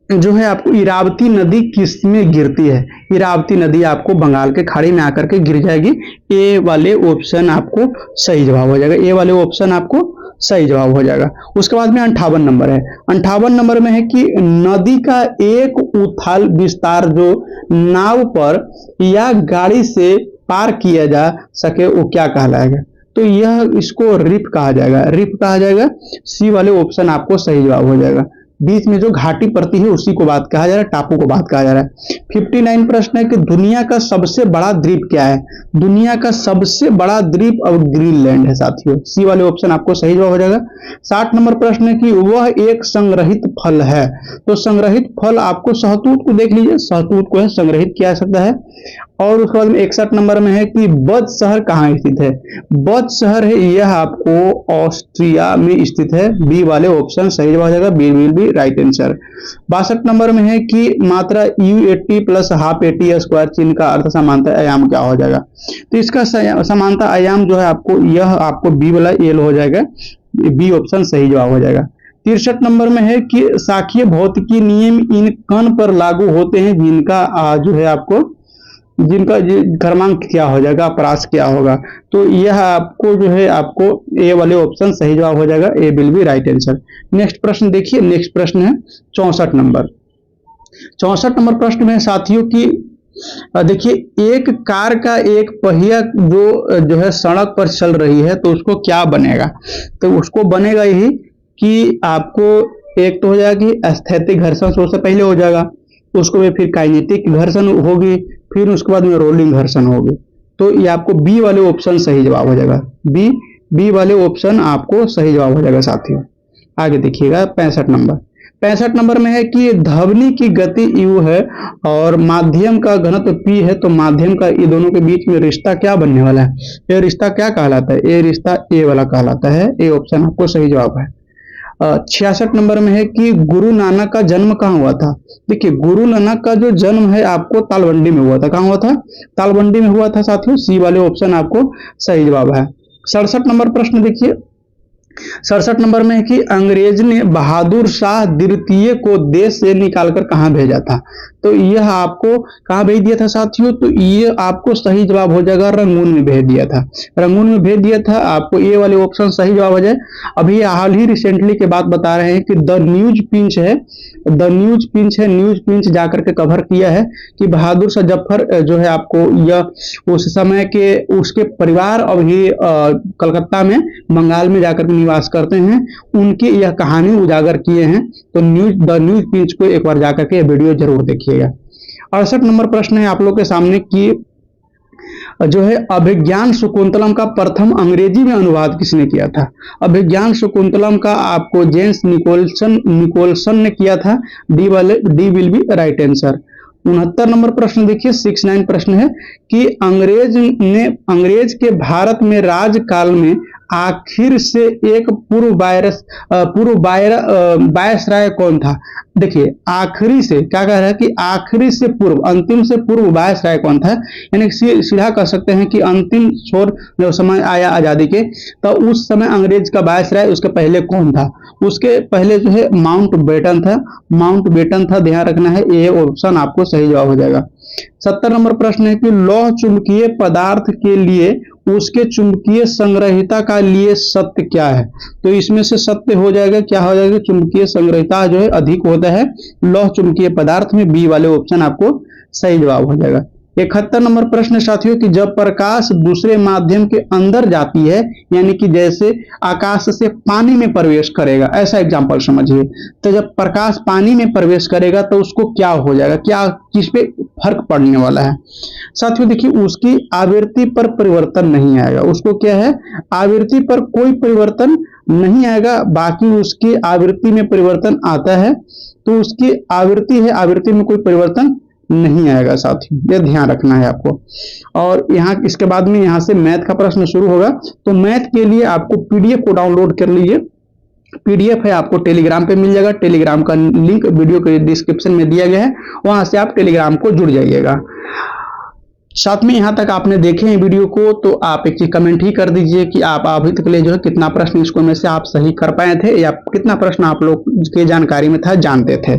जो है आपको इरावती नदी किस में गिरती है। इरावती नदी आपको बंगाल के खाड़ी में आकर के गिर जाएगी। ए वाले ऑप्शन आपको सही जवाब हो जाएगा, ए वाले ऑप्शन आपको सही जवाब हो जाएगा। उसके बाद में 58 नंबर है। 58 नंबर में है कि नदी का एक उथल विस्तार जो नाव पर या गाड़ी से पार किया जा सके वो क्या कहलाएगा। तो यह इसको रिप कहा जाएगा, रिप कहा जाएगा। सी वाले ऑप्शन आपको सही जवाब हो जाएगा। बीच में जो घाटी पड़ती है उसी को बात कहा जा रहा है, टापू को बात कहा जा रहा है। 59 प्रश्न है कि दुनिया का सबसे बड़ा द्वीप क्या है। दुनिया का सबसे बड़ा द्वीप अब ग्रीनलैंड है साथियों। सी वाले ऑप्शन आपको सही जवाब हो जाएगा। 60 नंबर प्रश्न है कि वह एक संग्रहित फल है। तो संग्रहित फल आपको सहतूत को देख लीजिए, सहतूत को है संग्रहित किया जा सकता है। और उसके बाद में 61 नंबर में है कि बद शहर कहाँ स्थित है। बद शहर है यह आपको ऑस्ट्रिया में स्थित है। बी वाले ऑप्शन सही जवाब हो जाएगा, B will be right answer. 62 नंबर में है कि मात्रा U80 plus half AT square चिन्ह का अर्थ समानता आयाम क्या हो जाएगा। तो इसका समानता आयाम जो है आपको यह आपको बी वाला एल हो जाएगा, बी ऑप्शन सही जवाब हो जाएगा। 63 नंबर में है कि शाखीय भौतिकी नियम इन कण पर लागू होते हैं जिनका जो है आपको जिनका क्रमांक क्या हो जाएगा, परास क्या होगा। तो यह आपको जो है आपको ए वाले ऑप्शन सही जवाब हो जाएगा, A will be right answer. Next प्रश्न देखिए, नेक्स्ट प्रश्न है 64 नंबर। 64 नंबर प्रश्न में साथियों की देखिए एक कार का एक पहिया जो है सड़क पर चल रही है तो उसको क्या बनेगा। तो उसको बनेगा यही कि आपको एक तो हो जाएगा कि स्थैतिक घर्षण सबसे पहले हो जाएगा, उसको में फिर काइनेटिक घर्षण होगी, फिर उसके बाद में रोलिंग घर्षण होगी। तो ये आपको बी वाले ऑप्शन सही जवाब हो जाएगा, बी वाले ऑप्शन आपको सही जवाब हो जाएगा साथियों। आगे देखिएगा 65 नंबर। 65 नंबर में है कि ध्वनि की गति u है और माध्यम का घनत्व p है। तो माध्यम का ये दोनों के बीच में रिश्ता क्या बनने वाला है, ये रिश्ता क्या कहलाता है, ये रिश्ता ए वाला कहलाता है, ए ऑप्शन आपको सही जवाब है। 66 नंबर में है कि गुरु नानक का जन्म कहाँ हुआ था। देखिए गुरु नानक का जो जन्म है आपको तालबंडी में हुआ था। कहाँ हुआ था, तालबंडी में हुआ था साथियों। सी वाले ऑप्शन आपको सही जवाब है। 67 नंबर प्रश्न देखिए, 67 नंबर में है कि अंग्रेज ने बहादुर शाह द्वितीय को देश से निकालकर कहां भेजा था। तो यह आपको कहां भेज दिया था साथियों, तो ये आपको सही जवाब हो जाएगा, रंगून में भेज दिया था, रंगून में भेज दिया था। आपको ये वाले ऑप्शन सही जवाब हो जाए। अभी हाल ही रिसेंटली के बात बता रहे हैं कि द न्यूज पिंच है, द न्यूज पिंच है, न्यूज पिंच जाकर के कवर किया है कि बहादुर शाह जफर जो है आपको यह उस समय के उसके परिवार अभी कलकत्ता में बंगाल में जाकर के निवास करते हैं, उनकी यह कहानी उजागर किए हैं। तो द न्यूज पिंच को एक बार जाकर के वीडियो जरूर देखिएगा। 68 नंबर प्रश्न है आप लोग के सामने कि जो है अभिज्ञान शाकुंतलम का प्रथम अंग्रेजी में अनुवाद किसने किया था? अभिज्ञान शाकुंतलम का आपको जेम्स निकोलसन ने किया था। D will be right answer. 69 number प्रश्न देखिए, 69 प्रश्न है कि अंग्रेज के भारत में राजकाल में आखिर से एक वायसराय कौन था? देखिए आखिरी से क्या कह रहा है कि आखिरी से पूर्व, अंतिम से पूर्व वायसराय कौन था, यानी सीधा कह सकते हैं कि अंतिम छोर जो समय आया आजादी के, तो उस समय अंग्रेज का वायसराय उसके पहले कौन था? उसके पहले जो है माउंटबेटन था। माउंटबेटन था, ध्यान रखना है, ये ऑप्शन आपको सही जवाब हो जाएगा। 70 नंबर प्रश्न है कि लौह चुंबकीय पदार्थ के लिए उसके चुंबकीय संग्रहिता का लिए सत्य क्या है? तो इसमें से सत्य हो जाएगा, क्या हो जाएगा, चुंबकीय संग्रहिता जो है अधिक होता है लौह चुंबकीय पदार्थ में। बी वाले ऑप्शन आपको सही जवाब हो जाएगा। 71 नंबर प्रश्न साथियों कि जब प्रकाश दूसरे माध्यम के अंदर जाती है, यानी कि जैसे आकाश से पानी में प्रवेश करेगा, ऐसा एग्जांपल समझिए। तो जब प्रकाश पानी में प्रवेश करेगा तो उसको क्या हो जाएगा, क्या किस पे फर्क पड़ने वाला है? साथियों देखिए उसकी आवृत्ति पर परिवर्तन नहीं आएगा। उसको क्या है, आवृत्ति पर कोई परिवर्तन नहीं आएगा, बाकी उसकी आवृत्ति में परिवर्तन आता है। तो उसकी आवृत्ति है, आवृत्ति में कोई परिवर्तन नहीं आएगा साथियों, ये ध्यान रखना है आपको। और यहाँ इसके बाद में यहाँ से मैथ का प्रश्न शुरू होगा। तो मैथ के लिए आपको पीडीएफ को डाउनलोड कर लीजिए। पीडीएफ है आपको टेलीग्राम पे मिल जाएगा। टेलीग्राम का लिंक वीडियो के डिस्क्रिप्शन में दिया गया है, वहां से आप टेलीग्राम को जुड़ जाइएगा। साथ में यहाँ तक आपने देखे हैं वीडियो को, तो आप एक चीज कमेंट ही कर दीजिए कि आप अभी तक ले जो है कितना प्रश्न इसको में से आप सही कर पाए थे, या कितना प्रश्न आप लोग के जानकारी में था, जानते थे।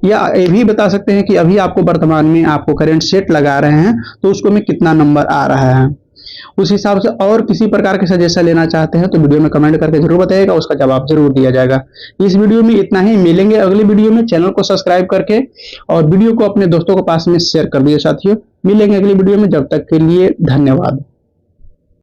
या ये भी बता सकते हैं कि अभी आपको वर्तमान में आपको करंट सेट लगा रहे हैं तो उसको में कितना नंबर आ रहा है। उस हिसाब से और किसी प्रकार के सजेशन लेना चाहते हैं तो वीडियो में कमेंट करके जरूर बताइएगा, उसका जवाब जरूर दिया जाएगा। इस वीडियो में इतना ही, मिलेंगे अगली वीडियो में। चैनल को सब्सक्राइब करके और वीडियो को अपने दोस्तों के पास में शेयर कर दीजिए साथियों। मिलेंगे अगली वीडियो में, जब तक के लिए धन्यवाद।